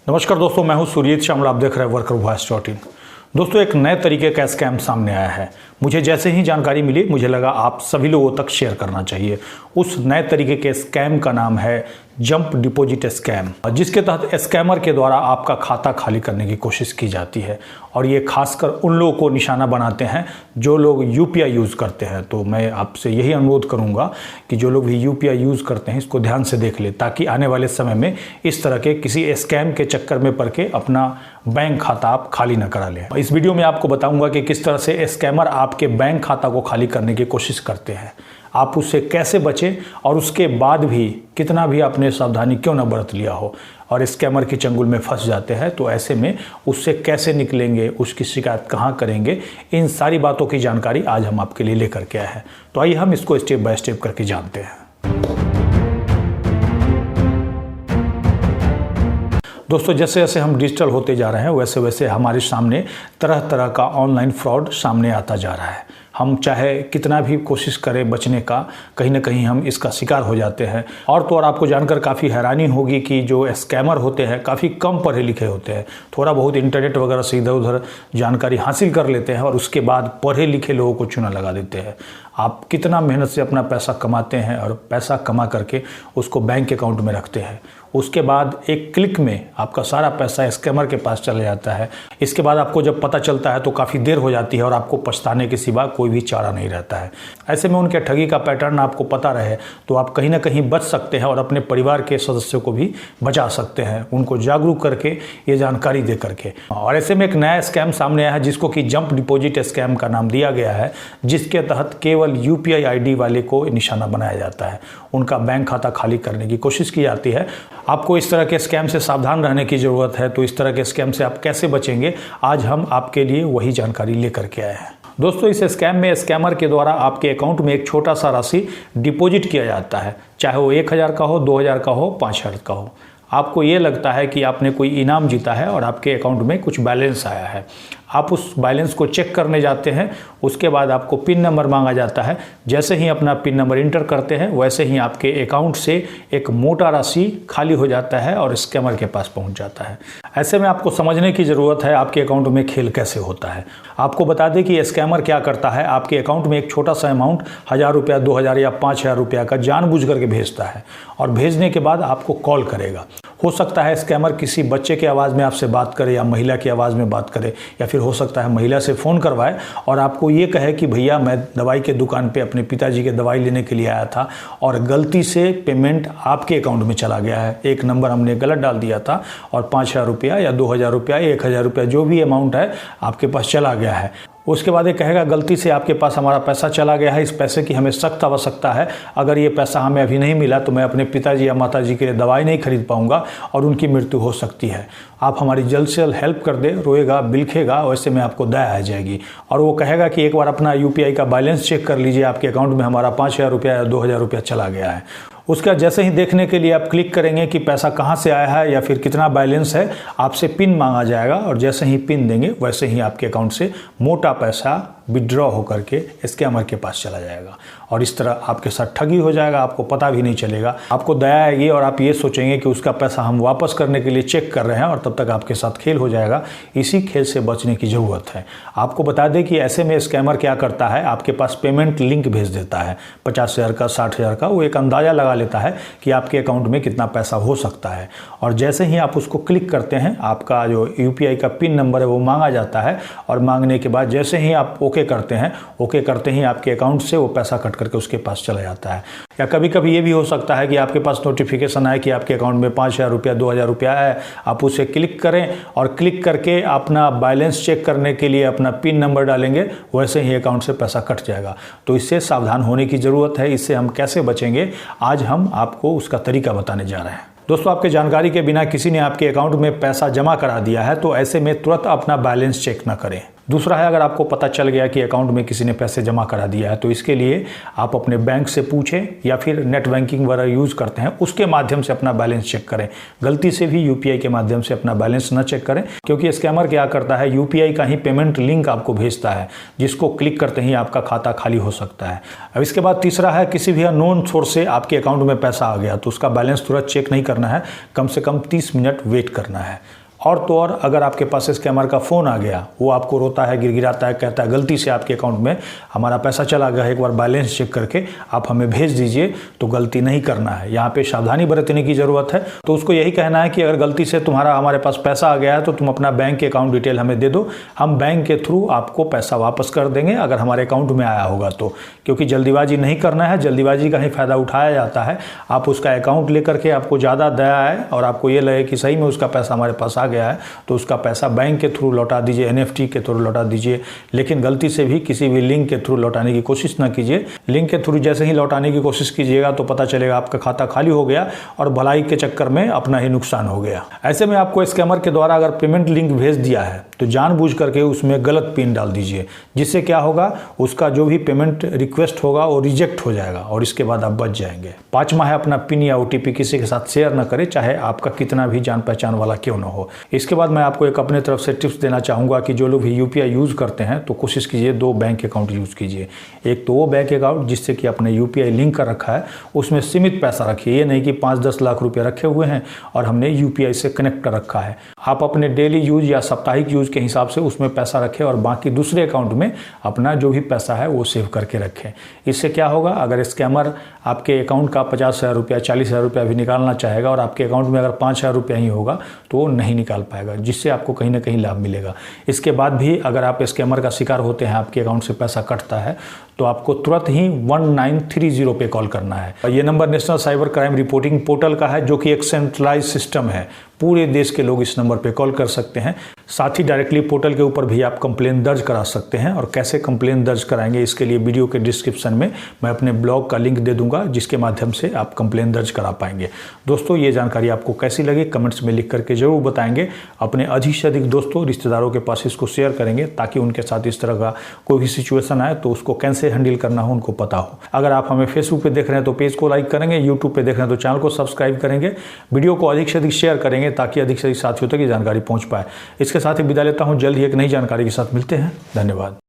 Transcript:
नमस्कार दोस्तों, मैं हूं सुरजीत श्यामल। आप देख रहे हैं workervoice.in। दोस्तों, एक नए तरीके का स्कैम सामने आया है। मुझे जैसे ही जानकारी मिली मुझे लगा आप सभी लोगों तक शेयर करना चाहिए। उस नए तरीके के स्कैम का नाम है जंप डिपॉजिट स्कैम, जिसके तहत स्कैमर के द्वारा आपका खाता खाली करने की कोशिश की जाती है। और ये खासकर उन लोगों को निशाना बनाते हैं जो लोग यूपीआई यूज़ करते हैं। तो मैं आपसे यही अनुरोध करूंगा कि जो लोग भी यूपीआई यूज़ करते हैं इसको ध्यान से देख ले, ताकि आने वाले समय में इस तरह के किसी स्कैम के चक्कर में पड़ के अपना बैंक खाता आप खाली न करा लें। इस वीडियो में आपको बताऊंगा कि किस तरह से स्कैमर आपके बैंक खाता को खाली करने की कोशिश करते हैं, आप उससे कैसे बचें और उसके बाद भी कितना भी आपने सावधानी क्यों न बरत लिया हो और स्कैमर के चंगुल में फंस जाते हैं तो ऐसे में उससे कैसे निकलेंगे, उसकी शिकायत कहाँ करेंगे, इन सारी बातों की जानकारी आज हम आपके लिए लेकर के आए हैं। तो आइए हम इसको स्टेप बाय स्टेप करके जानते हैं। दोस्तों, जैसे जैसे हम डिजिटल होते जा रहे हैं वैसे वैसे हमारे सामने तरह तरह का ऑनलाइन फ्रॉड सामने आता जा रहा है। हम चाहे कितना भी कोशिश करें बचने का, कहीं ना कहीं हम इसका शिकार हो जाते हैं। और तो और आपको जानकर काफ़ी हैरानी होगी कि जो स्कैमर होते हैं काफ़ी कम पढ़े लिखे होते हैं, थोड़ा बहुत इंटरनेट वगैरह से इधर उधर जानकारी हासिल कर लेते हैं और उसके बाद पढ़े लिखे लोगों को चुना लगा देते हैं। आप कितना मेहनत से अपना पैसा कमाते हैं और पैसा कमा करके उसको बैंक अकाउंट में रखते हैं, उसके बाद एक क्लिक में आपका सारा पैसा स्कैमर के पास चला जाता है। इसके बाद आपको जब पता चलता है तो काफ़ी देर हो जाती है और आपको पछताने के सिवा कोई भी चारा नहीं रहता है। ऐसे में उनके ठगी का पैटर्न आपको पता रहे तो आप कहीं ना कहीं बच सकते हैं और अपने परिवार के सदस्यों को भी बचा सकते हैं, उनको जागरूक करके ये जानकारी दे करके। और ऐसे में एक नया स्कैम सामने आया है जिसको कि जंप डिपॉजिट स्कैम का नाम दिया गया है, जिसके तहत केवल यूपीआई आईडी वाले को निशाना बनाया जाता है, उनका बैंक खाता खाली करने की कोशिश की जाती है। आपको इस तरह के स्कैम से सावधान रहने की ज़रूरत है। तो इस तरह के स्कैम से आप कैसे बचेंगे, आज हम आपके लिए वही जानकारी लेकर के आए हैं। दोस्तों, इस स्कैम में स्कैमर के द्वारा आपके अकाउंट में एक छोटा सा राशि डिपॉजिट किया जाता है, चाहे वो 1000 का हो, 2000 का हो, 5000 का हो। आपको ये लगता है कि आपने कोई इनाम जीता है और आपके अकाउंट में कुछ बैलेंस आया है। आप उस बैलेंस को चेक करने जाते हैं, उसके बाद आपको पिन नंबर मांगा जाता है। जैसे ही अपना पिन नंबर इंटर करते हैं वैसे ही आपके अकाउंट से एक मोटा राशि खाली हो जाता है और स्कैमर के पास पहुंच जाता है। ऐसे में आपको समझने की ज़रूरत है आपके अकाउंट में खेल कैसे होता है। आपको बता दें कि स्कैमर क्या करता है, आपके अकाउंट में एक छोटा सा अमाउंट 1000 रुपया, 2000 या 5000 रुपया का जानबूझ करके भेजता है और भेजने के बाद आपको कॉल करेगा। हो सकता है स्कैमर किसी बच्चे की आवाज़ में आपसे बात करे या महिला की आवाज़ में बात करे, या फिर हो सकता है महिला से फ़ोन करवाए और आपको ये कहे कि भैया मैं दवाई के दुकान पे अपने पिताजी के दवाई लेने के लिए आया था और गलती से पेमेंट आपके अकाउंट में चला गया है, एक नंबर हमने गलत डाल दिया था और 5000 रुपया या 2000 रुपया, 1000 रुपया जो भी अमाउंट है आपके पास चला गया है। उसके बाद ये कहेगा गलती से आपके पास हमारा पैसा चला गया है, इस पैसे की हमें सख्त आवश्यकता है, अगर ये पैसा हमें अभी नहीं मिला तो मैं अपने पिताजी या माताजी के लिए दवाई नहीं खरीद पाऊंगा और उनकी मृत्यु हो सकती है। आप हमारी जल्द से जल्द हेल्प कर दे। रोएगा, बिलखेगा, वैसे में आपको दया आ जाएगी और वो कहेगा कि एक बार अपना यूपीआई का बैलेंस चेक कर लीजिए, आपके अकाउंट में हमारा 5000 रुपया या 2000 रुपया चला गया है। उसका जैसे ही देखने के लिए आप क्लिक करेंगे कि पैसा कहाँ से आया है या फिर कितना बैलेंस है, आपसे पिन मांगा जाएगा और जैसे ही पिन देंगे वैसे ही आपके अकाउंट से मोटा पैसा विड्रॉ होकर के स्कैमर के पास चला जाएगा और इस तरह आपके साथ ठगी हो जाएगा, आपको पता भी नहीं चलेगा। आपको दया आएगी और आप ये सोचेंगे कि उसका पैसा हम वापस करने के लिए चेक कर रहे हैं और तब तक आपके साथ खेल हो जाएगा। इसी खेल से बचने की ज़रूरत है। आपको बता दें कि ऐसे में स्कैमर क्या करता है, आपके पास पेमेंट लिंक भेज देता है 50,000 का, 60,000 का। वो एक अंदाज़ा लगा लेता है कि आपके अकाउंट में कितना पैसा हो सकता है और जैसे ही आप उसको क्लिक करते हैं आपका जो यूपीआई का पिन नंबर है वो मांगा जाता है और मांगने के बाद जैसे ही आप ओके करते हैं, ओके करते ही आपके अकाउंट से वो पैसा कट करके उसके पास चला जाता है। या कभी कभी ये भी हो सकता है कि आपके पास नोटिफिकेशन आए कि आपके अकाउंट में 5000 रुपया, 2000 रुपया है, आप उसे क्लिक करें और क्लिक करके अपना बैलेंस चेक करने के लिए अपना पिन नंबर डालेंगे, वैसे ही अकाउंट से पैसा कट जाएगा। तो इससे सावधान होने की ज़रूरत है। इससे हम कैसे बचेंगे, आज हम आपको उसका तरीका बताने जा रहे हैं। दोस्तों, आपके जानकारी के बिना किसी ने आपके अकाउंट में पैसा जमा करा दिया है तो ऐसे में तुरंत अपना बैलेंस चेक ना करें। दूसरा है, अगर आपको पता चल गया कि अकाउंट में किसी ने पैसे जमा करा दिया है तो इसके लिए आप अपने बैंक से पूछें या फिर नेट बैंकिंग वगैरह यूज़ करते हैं उसके माध्यम से अपना बैलेंस चेक करें। गलती से भी यूपीआई के माध्यम से अपना बैलेंस न चेक करें, क्योंकि स्कैमर क्या करता है, यूपीआई का ही पेमेंट लिंक आपको भेजता है जिसको क्लिक करते ही आपका खाता खाली हो सकता है। अब इसके बाद तीसरा है, किसी भी अननोन सोर्स से आपके अकाउंट में पैसा आ गया तो उसका बैलेंस तुरंत चेक नहीं करना है, कम से कम 30 मिनट वेट करना है। और तो और अगर आपके पास स्कैमर का फ़ोन आ गया, वो आपको रोता है, गिड़गिड़ाता है, कहता है गलती से आपके अकाउंट में हमारा पैसा चला गया है, एक बार बैलेंस चेक करके आप हमें भेज दीजिए, तो गलती नहीं करना है। यहाँ पे सावधानी बरतने की ज़रूरत है। तो उसको यही कहना है कि अगर गलती से तुम्हारा हमारे पास पैसा आ गया है तो तुम अपना बैंक के अकाउंट डिटेल हमें दे दो, हम बैंक के थ्रू आपको पैसा वापस कर देंगे अगर हमारे अकाउंट में आया होगा तो। क्योंकि जल्दीबाजी नहीं करना है, जल्दीबाजी का ही फ़ायदा उठाया जाता है। आप उसका अकाउंट लेकर के आपको ज़्यादा दया है और आपको ये लगे कि सही में उसका पैसा हमारे पास आ गया है, तो उसका पैसा बैंक के थ्रू लौटा दीजिए, NFT के थ्रू लौटा दीजिए। लेकिन गलती से भी किसी भी लिंक के थ्रू लौटाने की कोशिश ना कीजिए। लिंक के थ्रू जैसे ही लौटाने की कोशिश कीजिएगा तो पता चलेगा आपका खाता खाली हो गया और भलाई के चक्कर में अपना ही नुकसान हो गया। ऐसे में आपको स्कैमर के द्वारा अगर पेमेंट लिंक भेज दिया है तो जानबूझ करके उसमें गलत पिन डाल दीजिए, जिससे क्या होगा, उसका जो भी पेमेंट रिक्वेस्ट होगा वो रिजेक्ट हो जाएगा और इसके बाद आप बच जाएंगे। 5वां है, अपना पिन या OTP किसी के साथ शेयर न करें, चाहे आपका कितना भी जान पहचान वाला क्यों ना हो। इसके बाद मैं आपको एक अपने तरफ से टिप्स देना चाहूँगा कि जो लोग भी UPI यूज़ करते हैं तो कोशिश कीजिए 2 बैंक अकाउंट यूज़ कीजिए। एक तो वो बैंक अकाउंट जिससे कि आपने UPI लिंक कर रखा है, उसमें सीमित पैसा रखिए। ये नहीं कि 5-10 लाख रुपये रखे हुए हैं और हमने UPI से कनेक्ट कर रखा है। आप अपने डेली यूज या साप्ताहिक यूज के हिसाब से उसमें पैसा रखें और बाकी दूसरे अकाउंट में अपना जो भी पैसा है वो सेव करके रखें। इससे क्या होगा, अगर स्कैमर आपके अकाउंट का 50,000 रुपया, 40,000 रुपया भी निकालना चाहेगा और आपके अकाउंट में अगर 5,000 रुपया ही होगा तो वो नहीं निकाल पाएगा, जिससे आपको कहीं ना कहीं लाभ मिलेगा। इसके बाद भी अगर आप स्कैमर का शिकार होते हैं, आपके अकाउंट से पैसा कटता है, तो आपको तुरंत ही 1930 पे कॉल करना है। ये number national cyber crime reporting portal का है, जो कि एक सेंट्रलाइज सिस्टम है। पूरे देश के लोग इस नंबर पे कॉल कर सकते हैं। साथ ही डायरेक्टली पोर्टल के ऊपर भी आप कंप्लेन दर्ज करा सकते हैं। और कैसे कंप्लेन दर्ज कराएंगे, इसके लिए वीडियो के डिस्क्रिप्शन में मैं अपने ब्लॉग का लिंक दे दूंगा, जिसके माध्यम से आप कंप्लेन दर्ज करा पाएंगे। दोस्तों, ये जानकारी आपको कैसी लगी कमेंट्स में लिख करके जरूर बताएंगे। अपने अधिक से अधिक दोस्तों, रिश्तेदारों के पास इसको शेयर करेंगे, ताकि उनके साथ इस तरह का कोई भी सिचुएशन आए तो उसको कैसे हैंडल करना हो उनको पता हो। अगर आप हमें फेसबुक पे देख रहे हैं तो पेज को लाइक करेंगे, यूट्यूब पे देख रहे हैं तो चैनल को सब्सक्राइब करेंगे, वीडियो को अधिक से अधिक शेयर करेंगे ताकि अधिक से अधिक साथियों तक ये जानकारी पहुंच पाए। इसके साथ ही विदा लेता हूं, जल्द ही एक नई जानकारी के साथ मिलते हैं। धन्यवाद।